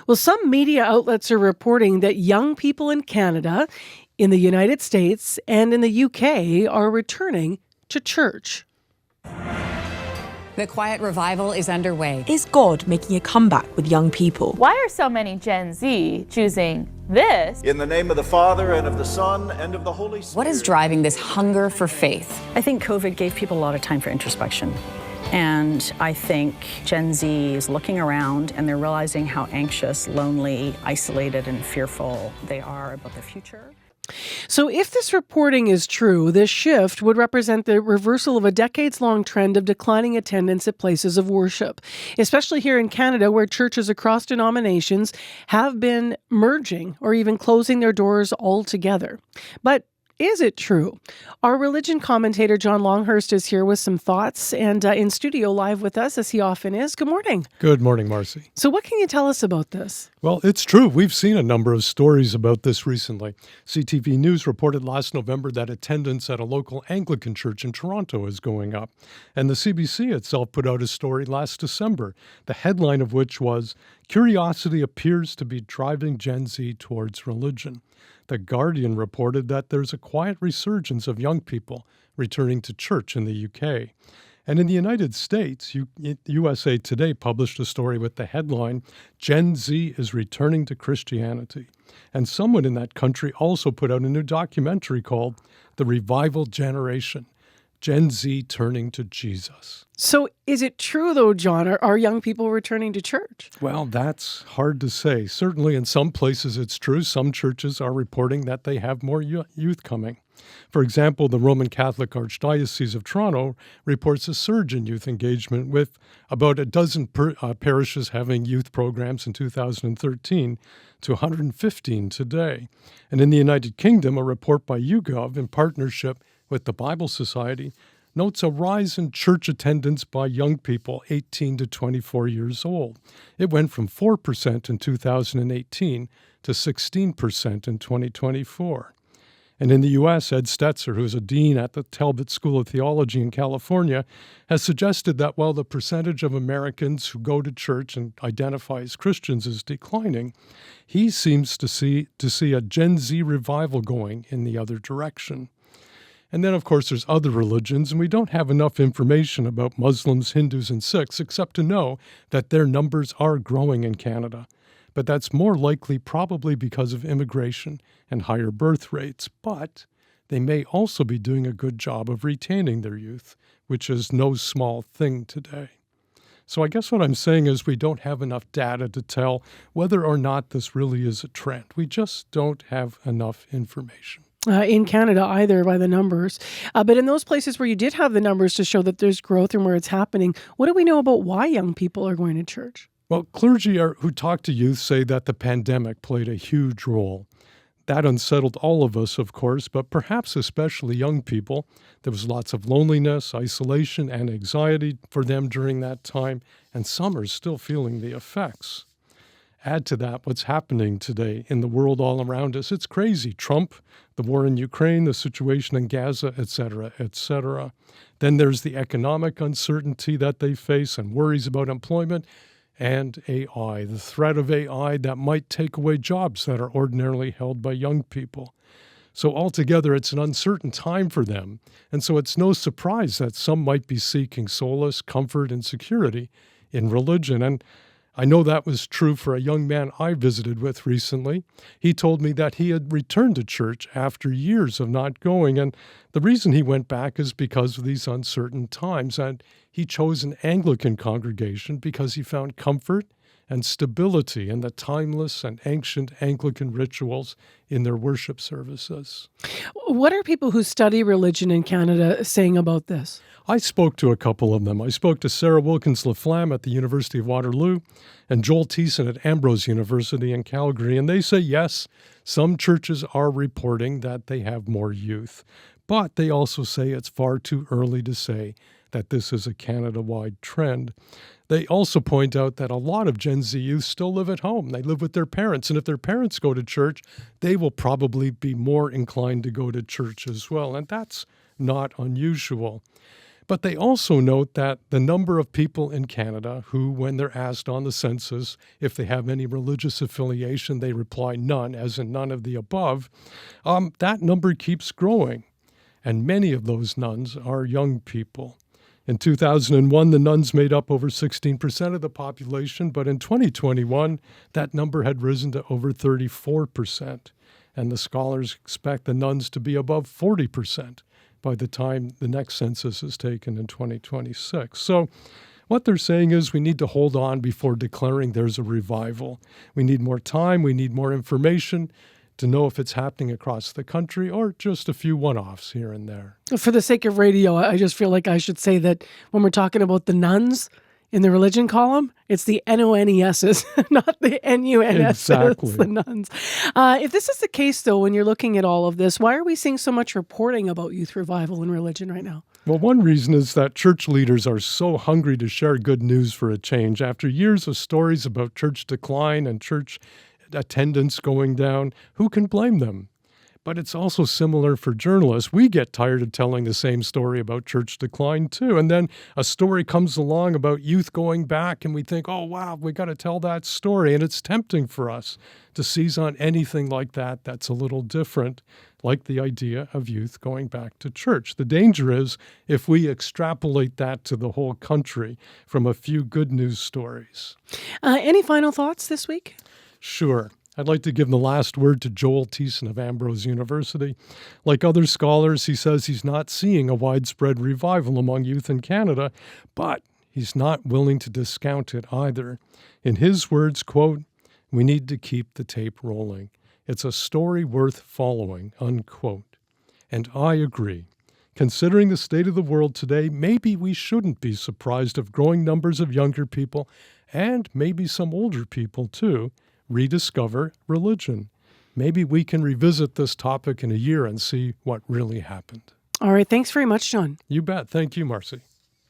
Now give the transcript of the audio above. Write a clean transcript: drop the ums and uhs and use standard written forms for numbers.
Well, some media outlets are reporting that young people in Canada, in the United States, and in the UK are returning to church. The quiet revival is underway. Is God making a comeback with young people? Why are so many Gen Z choosing this? In the name of the Father, and of the Son, and of the Holy Spirit. What is driving this hunger for faith? I think COVID gave people a lot of time for introspection. And I think Gen Z is looking around and they're realizing how anxious, lonely, isolated, and fearful they are about the future. So if this reporting is true, this shift would represent the reversal of a decades-long trend of declining attendance at places of worship, especially here in Canada, where churches across denominations have been merging or even closing their doors altogether. But is it true? Our religion commentator, John Longhurst, is here with some thoughts and in studio live with us, as he often is. Good morning. Good morning, Marcy. So what can you tell us about this? Well, it's true. We've seen a number of stories about this recently. CTV News reported last November that attendance at a local Anglican church in Toronto is going up. And the CBC itself put out a story last December, the headline of which was, "Curiosity appears to be driving Gen Z towards religion." The Guardian reported that there's a quiet resurgence of young people returning to church in the UK. And in the United States, USA Today published a story with the headline, "Gen Z is returning to Christianity." And someone in that country also put out a new documentary called The Revival Generation, Gen Z Turning to Jesus. So is it true, though, John? Are young people returning to church? Well, that's hard to say. Certainly in some places it's true. Some churches are reporting that they have more youth coming. For example, the Roman Catholic Archdiocese of Toronto reports a surge in youth engagement, with about a dozen parishes having youth programs in 2013 to 115 today. And in the United Kingdom, a report by YouGov in partnership with the Bible Society notes a rise in church attendance by young people 18 to 24 years old. It went from 4% in 2018 to 16% in 2024. And in the U.S., Ed Stetzer, who's a dean at the Talbot School of Theology in California, has suggested that while the percentage of Americans who go to church and identify as Christians is declining, he seems to see a Gen Z revival going in the other direction. And then, of course, there's other religions, and we don't have enough information about Muslims, Hindus, and Sikhs, except to know that their numbers are growing in Canada. But that's more likely probably because of immigration and higher birth rates. But they may also be doing a good job of retaining their youth, which is no small thing today. So I guess what I'm saying is we don't have enough data to tell whether or not this really is a trend. We just don't have enough information. In Canada either, by the numbers. But in those places where you did have the numbers to show that there's growth and where it's happening, what do we know about why young people are going to church? Well, clergy who talk to youth say that the pandemic played a huge role. That unsettled all of us, of course, but perhaps especially young people. There was lots of loneliness, isolation, and anxiety for them during that time, and some are still feeling the effects. Add to that what's happening today in the world all around us. It's crazy. Trump, the war in Ukraine, the situation in Gaza, etc., etc. Then there's the economic uncertainty that they face and worries about employment, and AI, the threat of AI that might take away jobs that are ordinarily held by young people. So altogether, it's an uncertain time for them. And so it's no surprise that some might be seeking solace, comfort, and security in religion. And I know that was true for a young man I visited with recently. He told me that he had returned to church after years of not going, and the reason he went back is because of these uncertain times, and he chose an Anglican congregation because he found comfort and stability in the timeless and ancient Anglican rituals in their worship services. What are people who study religion in Canada saying about this? I spoke to a couple of them. I spoke to Sarah Wilkins-Laflamme at the University of Waterloo and Joel Thiessen at Ambrose University in Calgary, and they say, yes, some churches are reporting that they have more youth, but they also say it's far too early to say that this is a Canada-wide trend. They also point out that a lot of Gen Z youth still live at home. They live with their parents, and if their parents go to church, they will probably be more inclined to go to church as well, and that's not unusual. But they also note that the number of people in Canada who, when they're asked on the census if they have any religious affiliation, they reply none, as in none of the above, that number keeps growing. And many of those nuns are young people. In 2001, the nuns made up over 16% of the population, but in 2021, that number had risen to over 34%. And the scholars expect the nuns to be above 40% by the time the next census is taken in 2026. So what they're saying is we need to hold on before declaring there's a revival. We need more time, we need more information to know if it's happening across the country or just a few one-offs here and there. For the sake of radio, I just feel like I should say that when we're talking about the nuns in the religion column, it's the NONESs, not the NUNSs, Exactly. the nuns. If this is the case, though, when you're looking at all of this, why are we seeing so much reporting about youth revival in religion right now? Well, one reason is that church leaders are so hungry to share good news for a change. After years of stories about church decline and church attendance going down, who can blame them? But it's also similar for journalists. We get tired of telling the same story about church decline too. And then a story comes along about youth going back and we think, oh, wow, we got to tell that story. And it's tempting for us to seize on anything like that that's a little different, like the idea of youth going back to church. The danger is if we extrapolate that to the whole country from a few good news stories. Any final thoughts this week? Sure. I'd like to give the last word to Joel Thiessen of Ambrose University. Like other scholars, he says he's not seeing a widespread revival among youth in Canada, but he's not willing to discount it either. In his words, quote, "We need to keep the tape rolling. It's a story worth following," unquote. And I agree. Considering the state of the world today, maybe we shouldn't be surprised if growing numbers of younger people, and maybe some older people too, rediscover religion. Maybe we can revisit this topic in a year and see what really happened. All right. Thanks very much, John. You bet. Thank you, Marcy.